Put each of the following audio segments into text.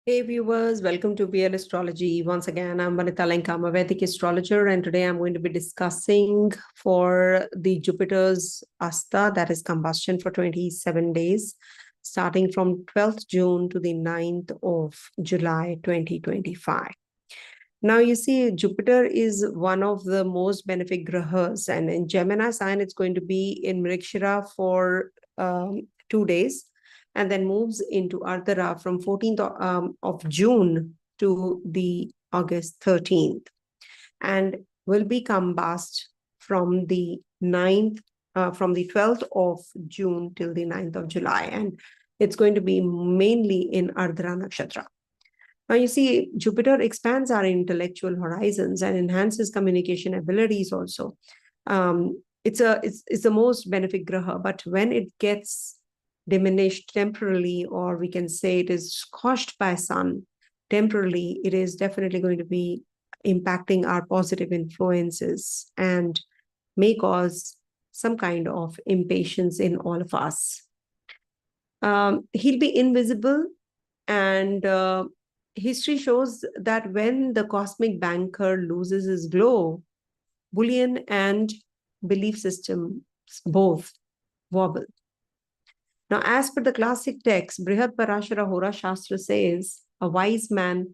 Hey viewers, welcome to VL Astrology. Once again, I'm Vanita Lenka, I'm a Vedic astrologer, and today I'm going to be discussing for the Jupiter's Asta, that is combustion for 27 days, starting from 12th June to the 9th of July 2025. Now, you see, Jupiter is one of the most benefic grahas, and in Gemini sign, it's going to be in Mrigashira for 2 days and then moves into Ardra from 14th of June to the August 13th, and will be combust from the 9th, from the 12th of June till the 9th of July. And it's going to be mainly in Ardra Nakshatra. Now, you see, Jupiter expands our intellectual horizons and enhances communication abilities also. It's the most benefic graha, but when it gets diminished temporarily, or we can say it is scorched by sun temporarily, it is definitely going to be impacting our positive influences and may cause some kind of impatience in all of us. He'll be invisible, and history shows that when the cosmic banker loses his glow, bullion and belief systems both wobble. Now, as per the classic text, Brihad Parashara Hora Shastra says, a wise man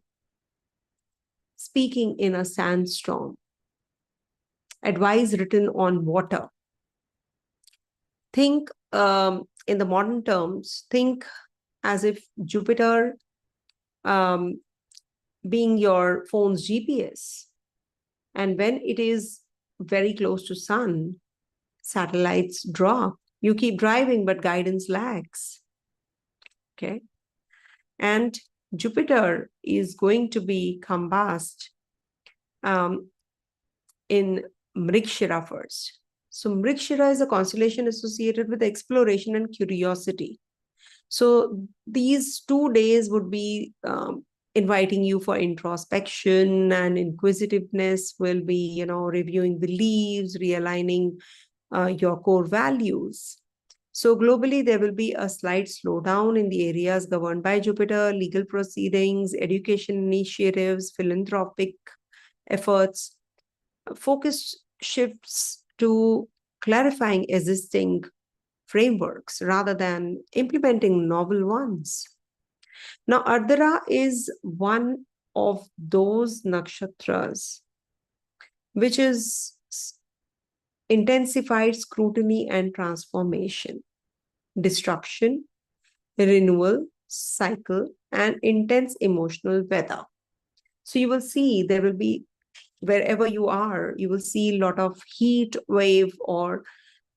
speaking in a sandstorm, advice written on water. Think in the modern terms, think as if Jupiter being your phone's GPS. And when it is very close to sun, satellites drop. You keep driving, but guidance lags. Okay. And Jupiter is going to be combust in Mrigashira first. So Mrigashira is a constellation associated with exploration and curiosity. So these 2 days would be inviting you for introspection, and inquisitiveness will be, reviewing beliefs, realigning your core values. So globally, there will be a slight slowdown in the areas governed by Jupiter: legal proceedings, education initiatives, philanthropic efforts. Focus shifts to clarifying existing frameworks rather than implementing novel ones. Now, Ardra is one of those nakshatras which is intensified scrutiny and transformation, destruction, renewal, cycle, and intense emotional weather. So you will see there will be, wherever you are, you will see a lot of heat wave or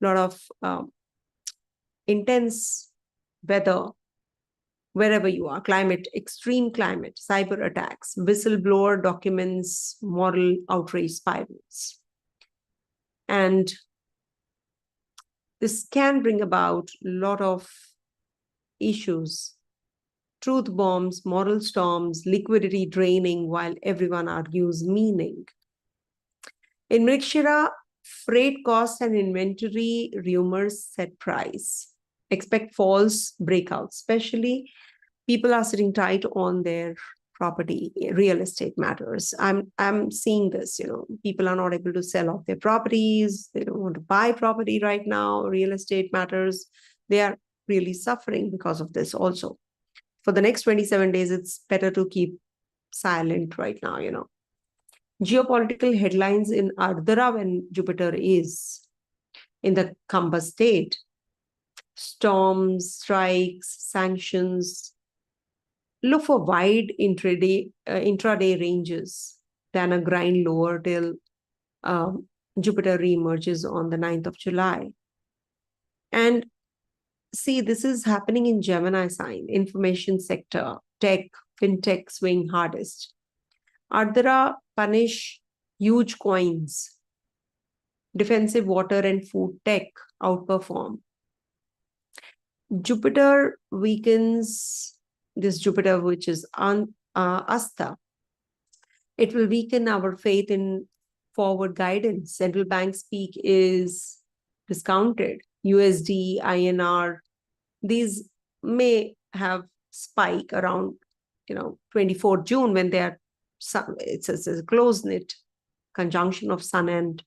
a lot of intense weather wherever you are. Climate, extreme climate, cyber attacks, whistleblower documents, moral outrage spirals. And this can bring about a lot of issues: truth bombs, moral storms, liquidity draining while everyone argues meaning. In Mrigashira, freight costs and inventory rumors set price. Expect false breakouts, especially people are sitting tight on their property, real estate matters. I'm seeing this, people are not able to sell off their properties. They don't want to buy property right now. Real estate matters. They are really suffering because of this also. For the next 27 days, it's better to keep silent right now, Geopolitical headlines in Ardra when Jupiter is in the combust state: storms, strikes, sanctions. Look for wide intraday ranges than a grind lower till Jupiter reemerges on the 9th of July. And see, this is happening in Gemini sign, information sector, tech, fintech swing hardest. Ardra punish huge coins. Defensive water and food tech outperform. Jupiter weakens, this Jupiter, which is Asta, it will weaken our faith in forward guidance. Central bank speak is discounted. USD, INR, these may have spike around 24th June, when they are it's a close-knit conjunction of Sun and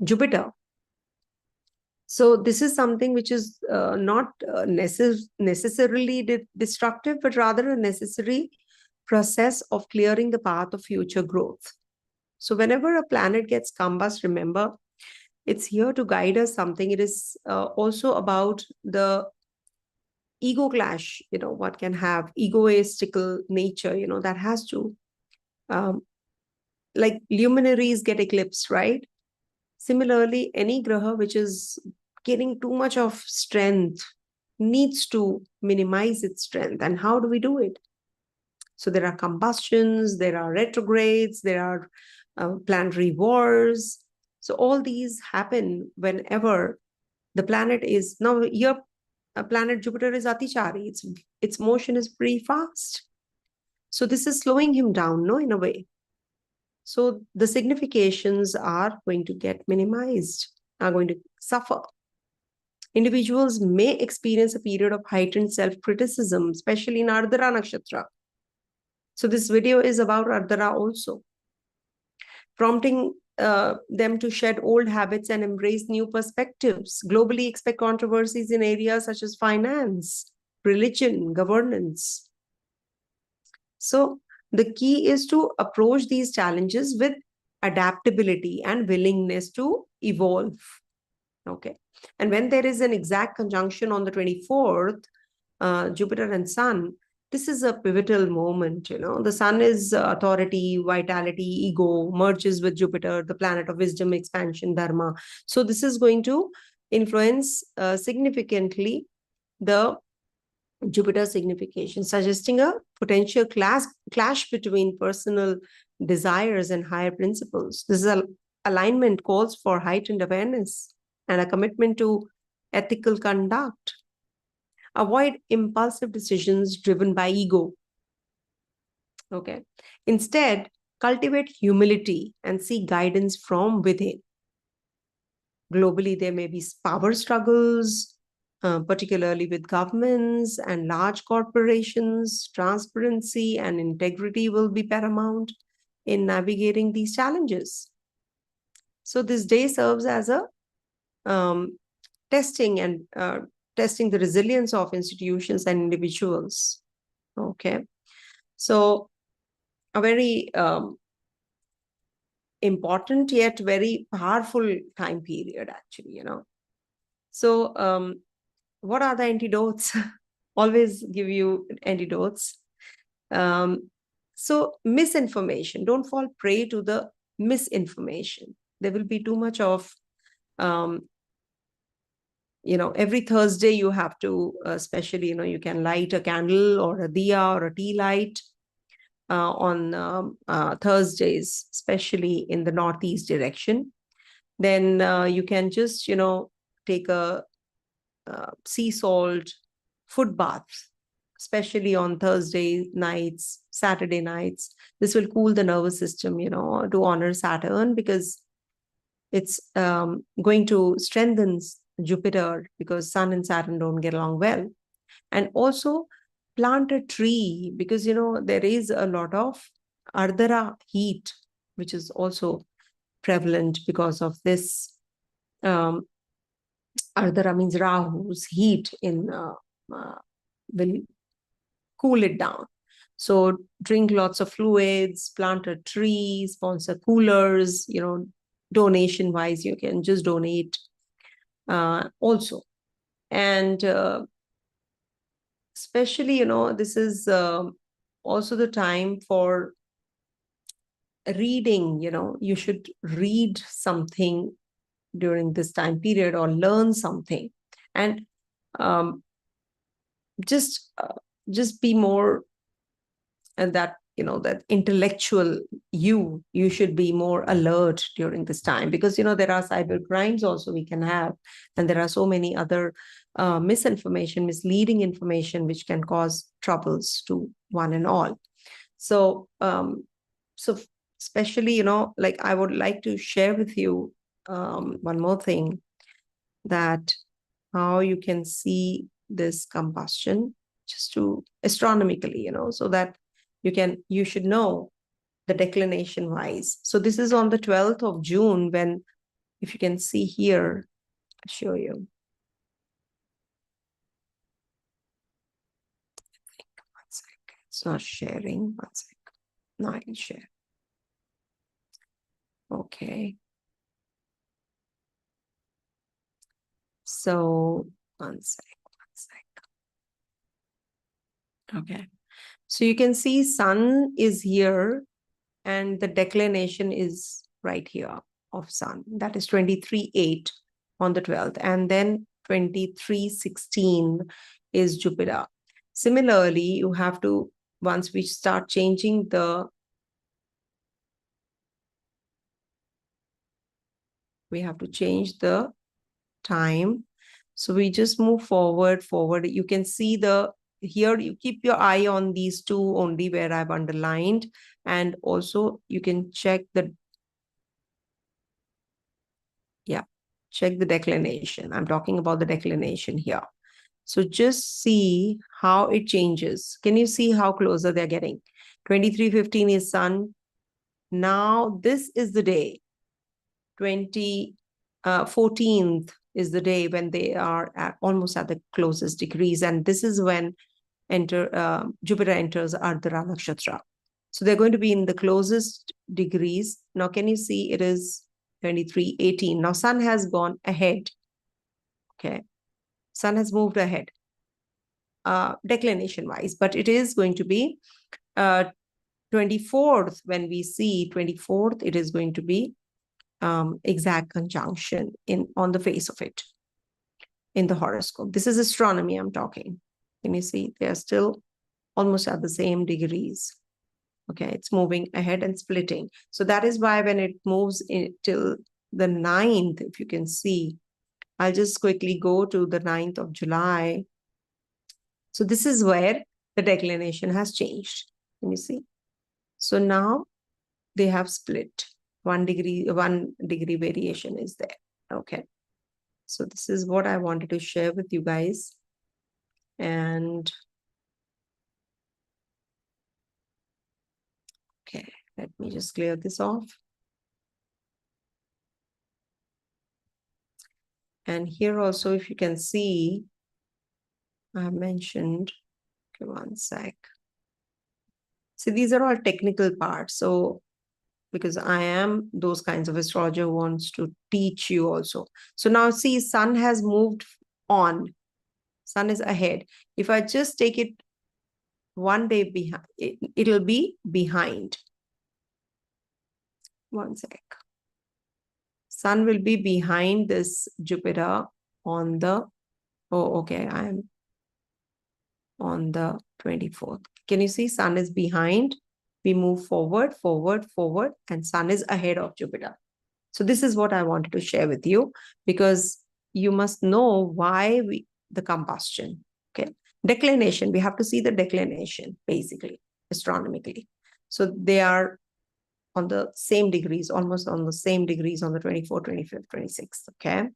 Jupiter. So this is something which is not necessarily destructive, but rather a necessary process of clearing the path of future growth. So whenever a planet gets combust, remember, it's here to guide us something. It is also about the ego clash, what can have egoistical nature, that has to, like luminaries get eclipsed, right? Similarly, any graha which is getting too much of strength needs to minimize its strength. And how do we do it? So there are combustions, there are retrogrades, there are planetary wars. So all these happen whenever the planet is, now here, planet Jupiter is Atichari. Its motion is pretty fast. So this is slowing him down, in a way. So the significations are going to get minimized, are going to suffer. Individuals may experience a period of heightened self-criticism, especially in Ardra Nakshatra. So this video is about Ardra also, prompting them to shed old habits and embrace new perspectives. Globally, expect controversies in areas such as finance, religion, governance. So the key is to approach these challenges with adaptability and willingness to evolve. Okay. And when there is an exact conjunction on the 24th, Jupiter and Sun, this is a pivotal moment. The Sun is authority, vitality, ego, merges with Jupiter, the planet of wisdom, expansion, dharma. So this is going to influence significantly the Jupiter signification, suggesting a potential clash between personal desires and higher principles. This alignment calls for heightened awareness and a commitment to ethical conduct. Avoid impulsive decisions driven by ego. Okay. Instead, cultivate humility and seek guidance from within. Globally, there may be power struggles, particularly with governments and large corporations. Transparency and integrity will be paramount in navigating these challenges. So this day serves as a testing the resilience of institutions and individuals. Okay. So a very important yet very powerful time period, actually, So what are the antidotes? Always give you antidotes. So misinformation, don't fall prey to the misinformation. There will be too much of, every Thursday you have to, especially, you can light a candle or a diya or a tea light on Thursdays, especially in the northeast direction. Then you can just, take a sea salt foot bath, especially on Thursday nights, Saturday nights. This will cool the nervous system, to honor Saturn, because it's going to strengthen Jupiter, because Sun and Saturn don't get along well. And also plant a tree, because, there is a lot of Ardra heat, which is also prevalent because of this. Ardra means Rahu's heat will cool it down. So drink lots of fluids, plant a tree, sponsor coolers, donation wise, you can just donate also. And especially, this is also the time for reading. You should read something during this time period or learn something, and just be more, and that that intellectual you should be more alert during this time, because there are cyber crimes also we can have, and there are so many other misinformation, misleading information which can cause troubles to one and all. So so especially, like I would like to share with you one more thing, that how you can see this combustion. just to astronomically, so that you should know the declination wise. So this is on the 12th of June when, if you can see here, I'll show you. One sec. It's not sharing. One sec. No, I can share. Okay. So one sec. Okay. So you can see sun is here and the declination is right here of sun. That is 23:8 on the 12th. And then 23:16 is Jupiter. Similarly, you have to, once we start changing we have to change the time. So we just move forward. You can see here you keep your eye on these two only where I've underlined, and also you can check check the declination. I'm talking about the declination here. So just see how it changes. Can you see how closer they're getting? 23:15 is sun. Now this is the day. 14th is the day when they are almost at the closest degrees. And this is when Jupiter enters Ardra Nakshatra. So they're going to be in the closest degrees. Now, can you see it is 23:18? Now, sun has gone ahead. Okay. Sun has moved ahead declination-wise, but it is going to be 24th. When we see 24th, it is going to be exact conjunction on the face of it in the horoscope. This is astronomy I'm talking. Can you see? They are still almost at the same degrees. Okay, it's moving ahead and splitting. So that is why when it moves till the 9th, if you can see, I'll just quickly go to the 9th of July. So this is where the declination has changed. Can you see? So now they have split. 1 degree variation is there. Okay. So this is what I wanted to share with you guys. And okay, let me just clear this off. And here also, if you can see, I mentioned, okay, one sec. See, these are all technical parts. So because I am those kinds of astrologer who wants to teach you also. So now see, sun has moved on. Sun is ahead. If I just take it one day behind, it'll be behind. One sec. Sun will be behind this Jupiter on the, I'm on the 24th. Can you see sun is behind? We move forward, and sun is ahead of Jupiter. So this is what I wanted to share with you, because you must know why the combustion. Okay. Declination, we have to see the declination, basically, astronomically. So they are on the same degrees, almost on the same degrees on the 24th, 25th, 26th. Okay.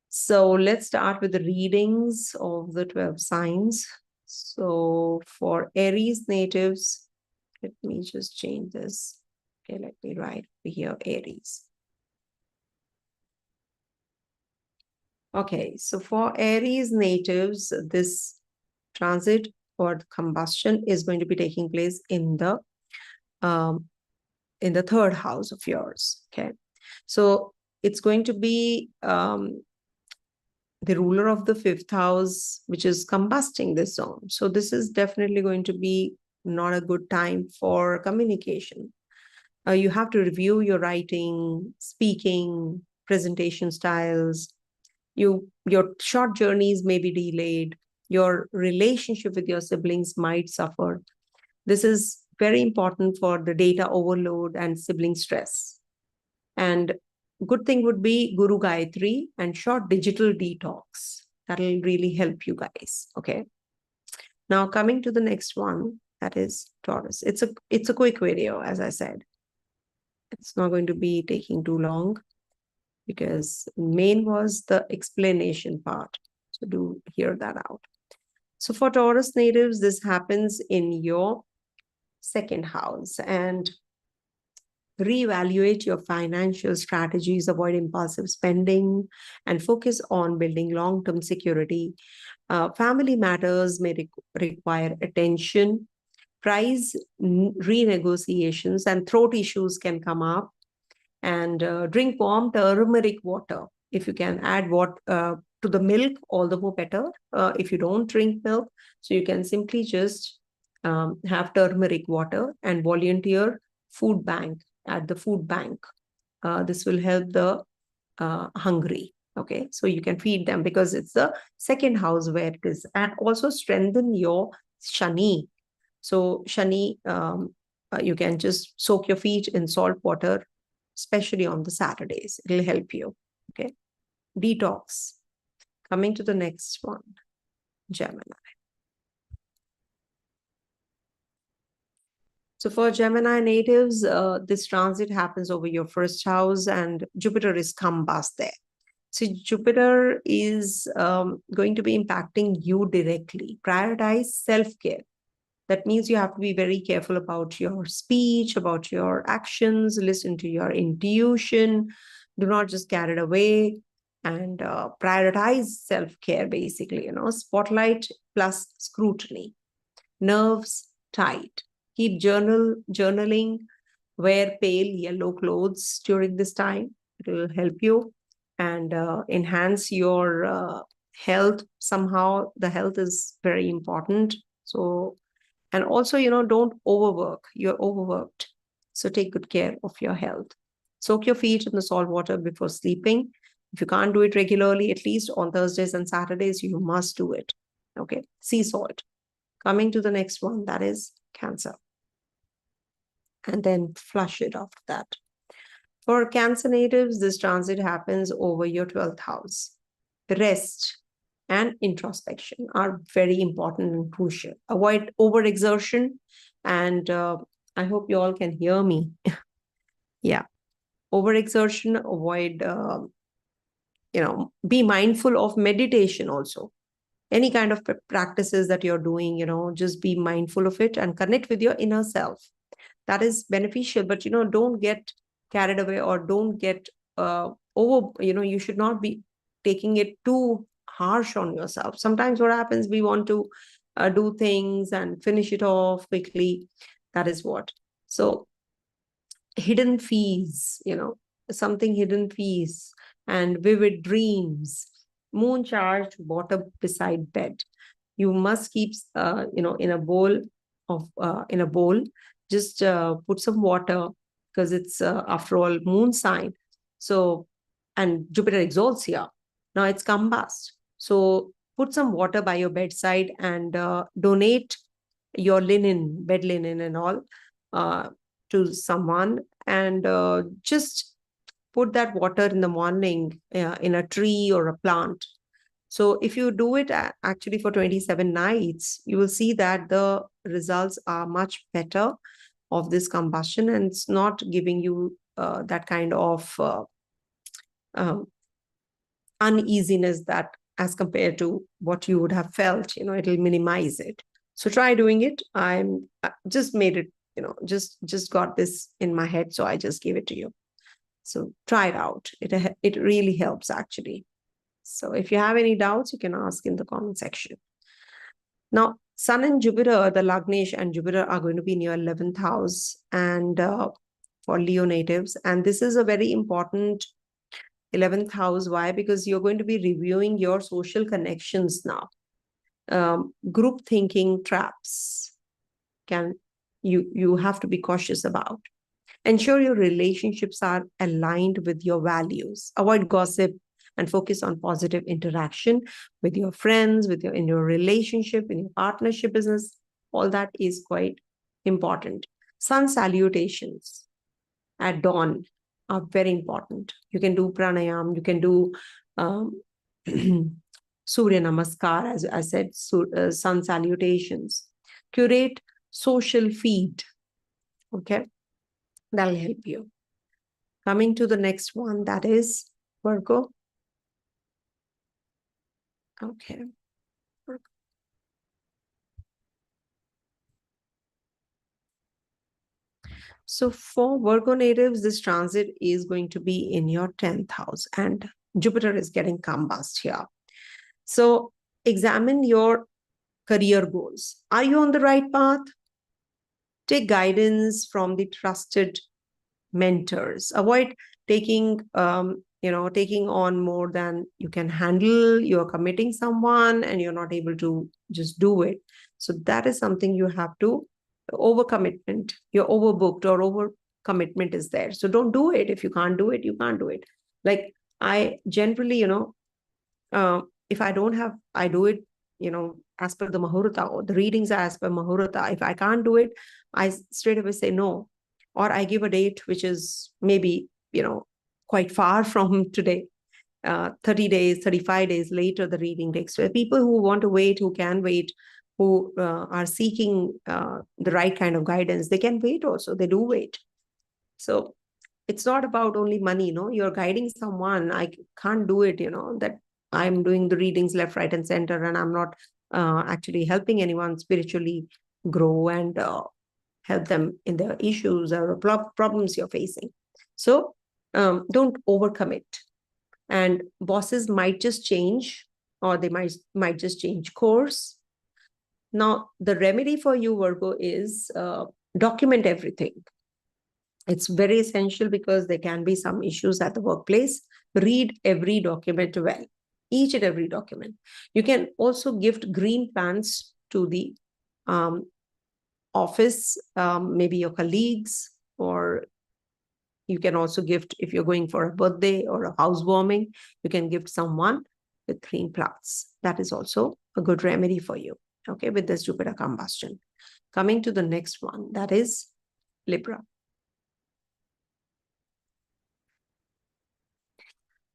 So let's start with the readings of the 12 signs. So for Aries natives, let me just change this. Okay, let me write here Aries. Okay, so for Aries natives, this transit or combustion is going to be taking place in the 3rd house of yours. Okay, so it's going to be the ruler of the 5th house, which is combusting this zone. So this is definitely going to be not a good time for communication. You have to review your writing, speaking, presentation styles. Your short journeys may be delayed. Your relationship with your siblings might suffer. This is very important for the data overload and sibling stress. And good thing would be Guru Gayatri and short digital detox. That'll really help you guys. Okay. Now coming to the next one, that is Taurus. It's a quick video, as I said. It's not going to be taking too long because main was the explanation part. So do hear that out. So for Taurus natives, this happens in your second house, and reevaluate your financial strategies, avoid impulsive spending, and focus on building long-term security. Family matters may require attention. Price renegotiations and throat issues can come up. And drink warm turmeric water. If you can add to the milk, all the more better. If you don't drink milk, so you can simply just have turmeric water and volunteer food bank at the food bank. This will help the hungry. Okay, so you can feed them because it's the second house where it is, and also strengthen your shani. So shani, you can just soak your feet in salt water, especially on the Saturdays. It'll help you. Okay, detox. Coming to the next one, Gemini. So for Gemini natives, this transit happens over your first house, and Jupiter is combust there. So Jupiter is going to be impacting you directly. Prioritize self-care. That means you have to be very careful about your speech, about your actions, listen to your intuition. Do not just get it away, and prioritize self-care, basically, spotlight plus scrutiny. Nerves tight. Keep journaling, wear pale yellow clothes during this time. It will help you and enhance your health. Somehow the health is very important. So, and also, don't overwork. You're overworked. So take good care of your health. Soak your feet in the salt water before sleeping. If you can't do it regularly, at least on Thursdays and Saturdays, you must do it. Okay. Sea salt. Coming to the next one, that is Cancer. And then flush it after that. For Cancer natives, this transit happens over your 12th house. Rest and introspection are very important and crucial. Avoid overexertion, and I hope you all can hear me. Yeah, overexertion, avoid, be mindful of meditation also. Any kind of practices that you're doing, just be mindful of it and connect with your inner self. That is beneficial, but, don't get carried away or don't get over, you should not be taking it too harsh on yourself. Sometimes what happens, we want to do things and finish it off quickly. That is what. So hidden fees, something hidden fees and vivid dreams, moon charged water beside bed. You must keep, in a bowl just put some water, because it's after all moon sign. So, and Jupiter exalts here. Now it's combust. So put some water by your bedside and donate your linen, bed linen and all to someone, and just put that water in the morning in a tree or a plant. So if you do it actually for 27 nights, you will see that the results are much better of this combustion, and it's not giving you that kind of uneasiness that as compared to what you would have felt. It'll minimize it. So try doing it. I just made it, just got this in my head, so I just gave it to you. So try it out. It really helps actually. So if you have any doubts, you can ask in the comment section. Now, Sun and Jupiter, the Lagnesh and Jupiter are going to be in your 11th house, and for Leo natives. And this is a very important 11th house. Why? Because you're going to be reviewing your social connections now. Group thinking traps you have to be cautious about. Ensure your relationships are aligned with your values. Avoid gossip and focus on positive interaction with your friends, in your relationship, in your partnership business. All that is quite important. Sun salutations at dawn are very important. You can do pranayam, you can do Surya Namaskar, as I said, sun salutations. Curate social feed. Okay, that'll help you. Coming to the next one, that is Virgo. Okay. So for Virgo natives, this transit is going to be in your 10th house, and Jupiter is getting combust here. So examine your career goals. Are you on the right path? Take guidance from the trusted mentors. Avoid taking taking on more than you can handle. You're committing someone and you're not able to just do it. So that is something you have to overcommitment. You're overbooked or over commitment is there. So don't do it. If you can't do it, you can't do it. Like I generally, if I don't have, I do it, as per the Mahurata, or the readings are as per Mahurata. If I can't do it, I straight away say no. Or I give a date which is maybe, quite far from today. 30 days, 35 days later, the reading takes place. People who want to wait, who can wait, who are seeking the right kind of guidance, they can wait also. They do wait. So it's not about only money, you're guiding someone. I can't do it, that I'm doing the readings left, right, and center, and I'm not actually helping anyone spiritually grow and help them in their issues or problems you're facing. So don't overcommit. And bosses might just change, or they might just change course. Now, the remedy for you, Virgo, is document everything. It's very essential because there can be some issues at the workplace. Read every document well, each and every document. You can also gift green plants to the office, maybe your colleagues, or you can also gift, if you're going for a birthday or a housewarming, you can gift someone with green plants. That is also a good remedy for you, okay, with this Jupiter combustion. Coming to the next one, that is Libra.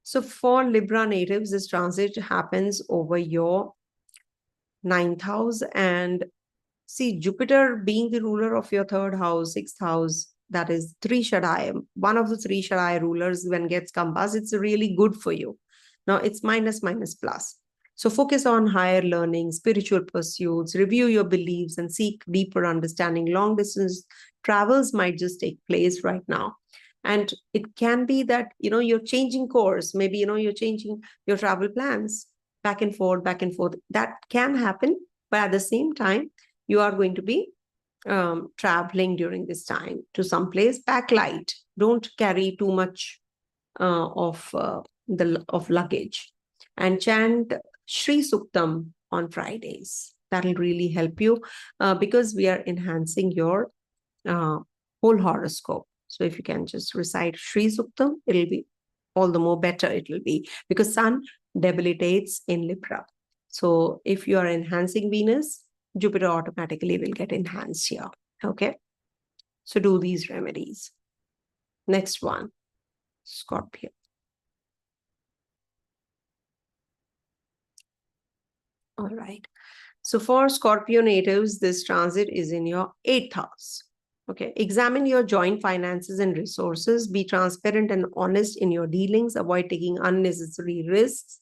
So for Libra natives, this transit happens over your 9th house. And see, Jupiter being the ruler of your 3rd house, 6th house, that is 3 Shaddai, one of the 3 Shaddai rulers, when gets combust, it's really good for you. Now it's minus, minus, plus. So focus on higher learning, spiritual pursuits, review your beliefs and seek deeper understanding. Long distance travels might just take place right now. And it can be that, you're changing course. Maybe, you're changing your travel plans back and forth, back and forth. That can happen. But at the same time, you are going to be traveling during this time to some place. Backlight. Don't carry too much of luggage. And chant Shri Suktam on Fridays. That'll really help you because we are enhancing your whole horoscope. So if you can just recite Shri Suktam, it'll be all the more better it will be, because Sun debilitates in Libra. So if you are enhancing Venus, Jupiter automatically will get enhanced here. Okay. So do these remedies. Next one, Scorpio. All right. So for Scorpio natives, this transit is in your 8th house. Okay. Examine your joint finances and resources. Be transparent and honest in your dealings. Avoid taking unnecessary risks.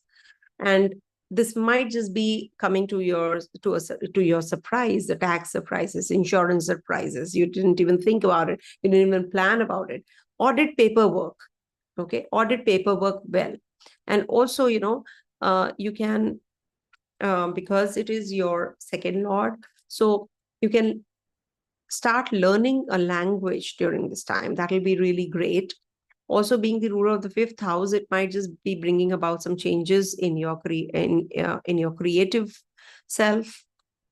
And this might just be coming to your surprise, the tax surprises, insurance surprises. You didn't even think about it. You didn't even plan about it. Audit paperwork. Okay. Audit paperwork well. And also, you can, because it is your 2nd lord, so you can start learning a language during this time. That will be really great. Also, being the ruler of the 5th house, it might just be bringing about some changes in your creative self,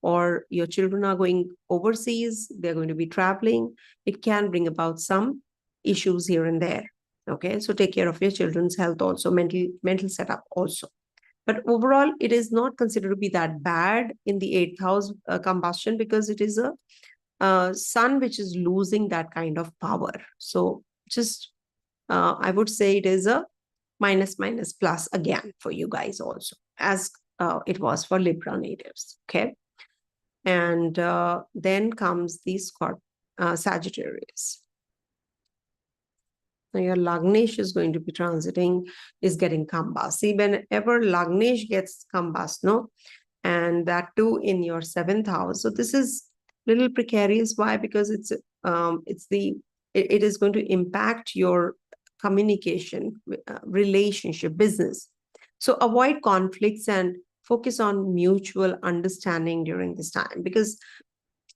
or your children are going overseas. They're going to be traveling. It can bring about some issues here and there. Okay, so take care of your children's health also, mental setup also. But overall, it is not considered to be that bad in the 8th house combustion, because it is a sun which is losing that kind of power. So just I would say it is a minus, minus, plus again for you guys also, as it was for Libra natives. Okay. And then comes the Sagittarius. Now your Lagnesh is going to be transiting, is getting combust. See, whenever Lagnesh gets combust, and that too in your 7th house. So this is a little precarious. Why? Because it's the it is going to impact your communication, relationship, business. So avoid conflicts and focus on mutual understanding during this time, because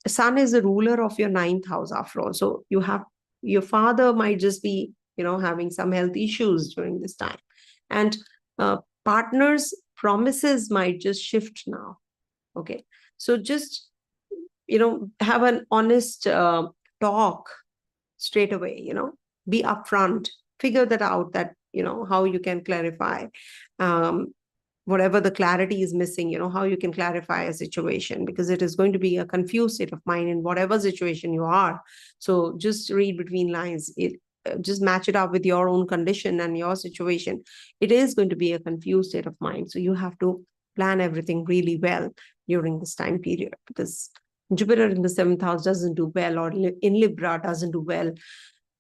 Sun is the ruler of your ninth house after all. So your father might just be, having some health issues during this time. And partners' promises might just shift now. Okay. So just, have an honest talk straight away, be upfront, figure that out, that, how you can clarify. Whatever the clarity is missing, how you can clarify a situation, because it is going to be a confused state of mind in whatever situation you are. So just read between lines. Just match it up with your own condition and your situation. It is going to be a confused state of mind. So you have to plan everything really well during this time period, because Jupiter in the 7th house doesn't do well, or in Libra doesn't do well,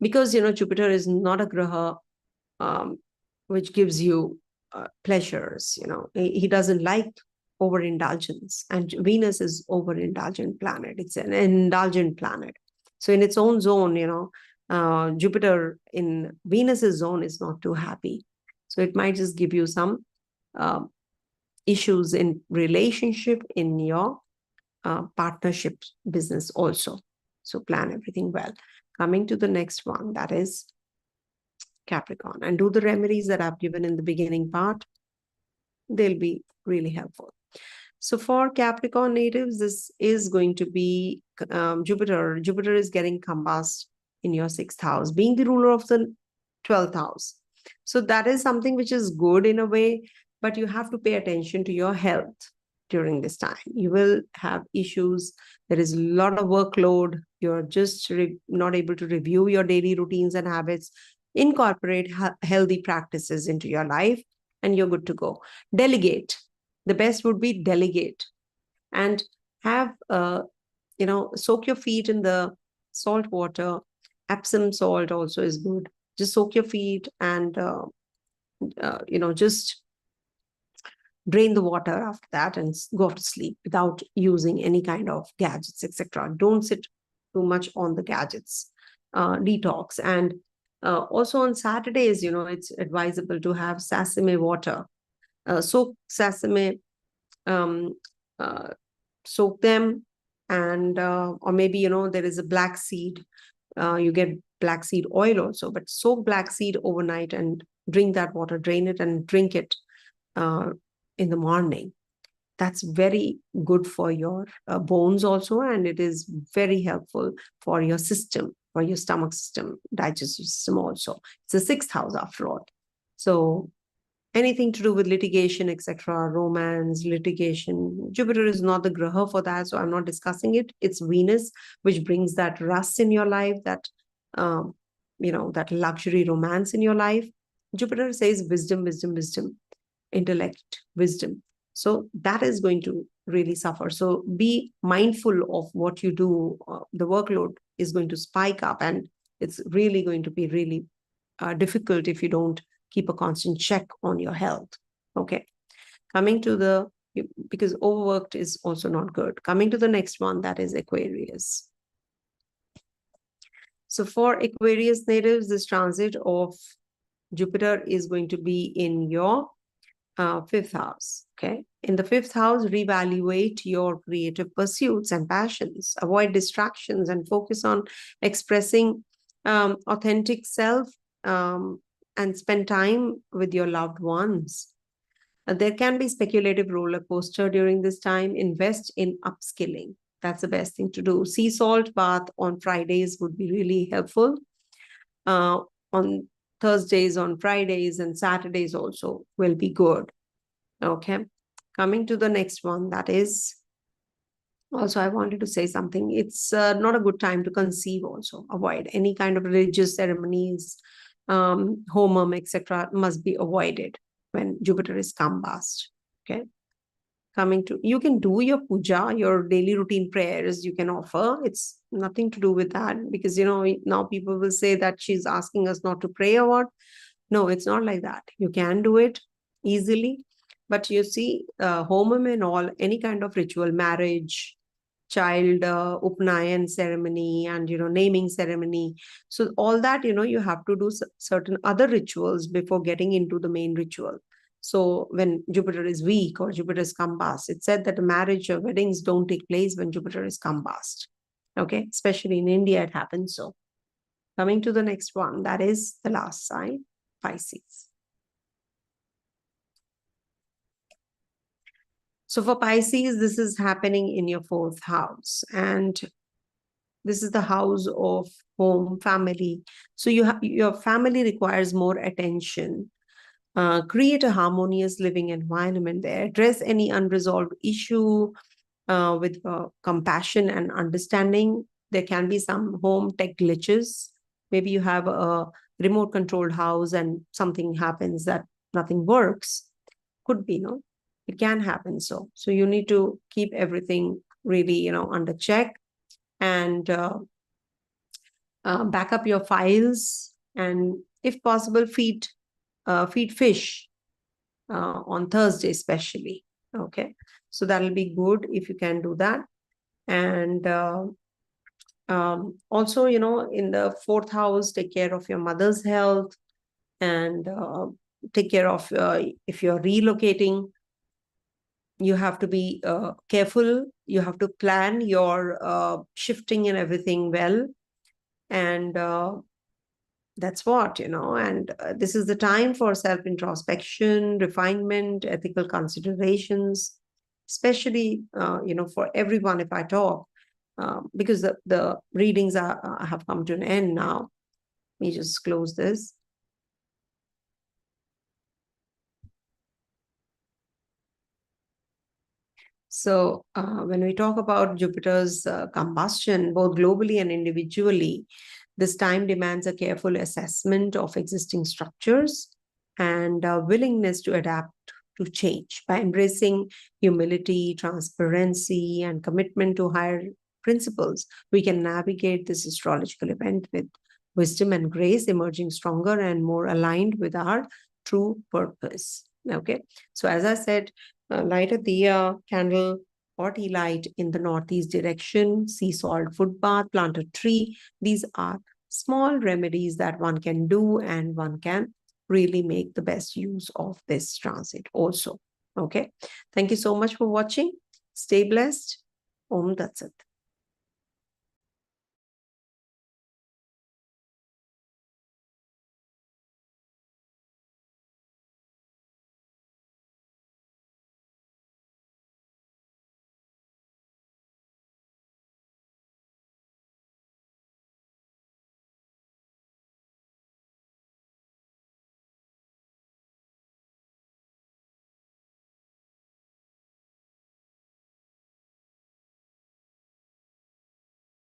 because, Jupiter is not a graha which gives you pleasures. He doesn't like overindulgence, and Venus is overindulgent planet. It's an indulgent planet. So in its own zone, Jupiter in Venus's zone is not too happy. So it might just give you some issues in relationship, in your partnership business also. So plan everything well. Coming to the next one, that is Capricorn, and do the remedies that I've given in the beginning part. They'll be really helpful. So for Capricorn natives, this is going to be Jupiter. Jupiter is getting combust in your 6th house, being the ruler of the 12th house. So that is something which is good in a way, but you have to pay attention to your health during this time. You will have issues. There is a lot of workload. You're just not able to review your daily routines and habits, incorporate healthy practices into your life, and you're good to go. Delegate. The best would be delegate, and have, soak your feet in the salt water. Epsom salt also is good. Just soak your feet and, just drain the water after that and go to sleep without using any kind of gadgets, etc. Don't sit too much on the gadgets. Detox. And also on Saturdays, it's advisable to have sesame water. Soak sesame, soak them, and or maybe, there is a black seed. You get black seed oil also, but soak black seed overnight and drink that water, drain it and drink it in the morning. That's very good for your bones also, and it is very helpful for your system, for your stomach system, digestive system also. It's the 6th house after all. So anything to do with litigation, etc., romance, litigation, Jupiter is not the graha for that, so I'm not discussing it. It's Venus, which brings that rust in your life, that, that luxury romance in your life. Jupiter says wisdom, wisdom, wisdom, intellect, wisdom. So that is going to really suffer. So be mindful of what you do. The workload is going to spike up, and it's really going to be really difficult if you don't keep a constant check on your health. Okay. Coming to because overworked is also not good. Coming to the next one, that is Aquarius. So for Aquarius natives, this transit of Jupiter is going to be in your 5th house. Okay. In the 5th house, reevaluate your creative pursuits and passions. Avoid distractions and focus on expressing authentic self, and spend time with your loved ones. There can be speculative roller coaster during this time. Invest in upskilling. That's the best thing to do. Sea salt bath on Fridays would be really helpful. On Thursdays, on Fridays, and Saturdays also will be good. Okay. Coming to the next one, that is, also I wanted to say something. It's not a good time to conceive also. Avoid any kind of religious ceremonies, homum, etc. must be avoided when Jupiter is combust. Okay. Coming to, you can do your puja, your daily routine prayers you can offer. It's nothing to do with that, because, now people will say that she's asking us not to pray or what. No, it's not like that. You can do it easily. But you see, homum and all, any kind of ritual, marriage, child upnayan ceremony and, naming ceremony. So all that, you have to do certain other rituals before getting into the main ritual. So when Jupiter is weak or Jupiter is combust, it's said that the marriage or weddings don't take place when Jupiter is combust. Okay, especially in India, it happens so. Coming to the next one, that is the last sign, Pisces. So for Pisces, this is happening in your 4th house, and this is the house of home, family. So your family requires more attention. Create a harmonious living environment there. Address any unresolved issue with compassion and understanding. There can be some home tech glitches. Maybe you have a remote controlled house and something happens that nothing works. Could be, no? It can happen so. So you need to keep everything really, under check, and back up your files, and if possible, feed fish on Thursday especially. Okay, so that'll be good if you can do that. And also, in the 4th house, take care of your mother's health, and take care of if you're relocating, you have to be careful. You have to plan your shifting and everything well. And that's what, and this is the time for self-introspection, refinement, ethical considerations, especially, for everyone if I talk, because the readings have come to an end now. Let me just close this. So when we talk about Jupiter's combustion, both globally and individually, this time demands a careful assessment of existing structures and a willingness to adapt to change. By embracing humility, transparency, and commitment to higher principles, we can navigate this astrological event with wisdom and grace, emerging stronger and more aligned with our true purpose. Okay, so as I said, light a diya, candle, or tea light in the northeast direction, sea salt foot bath, plant a tree. These are small remedies that one can do, and one can really make the best use of this transit also. Okay, thank you so much for watching. Stay blessed. Om Tat Sat.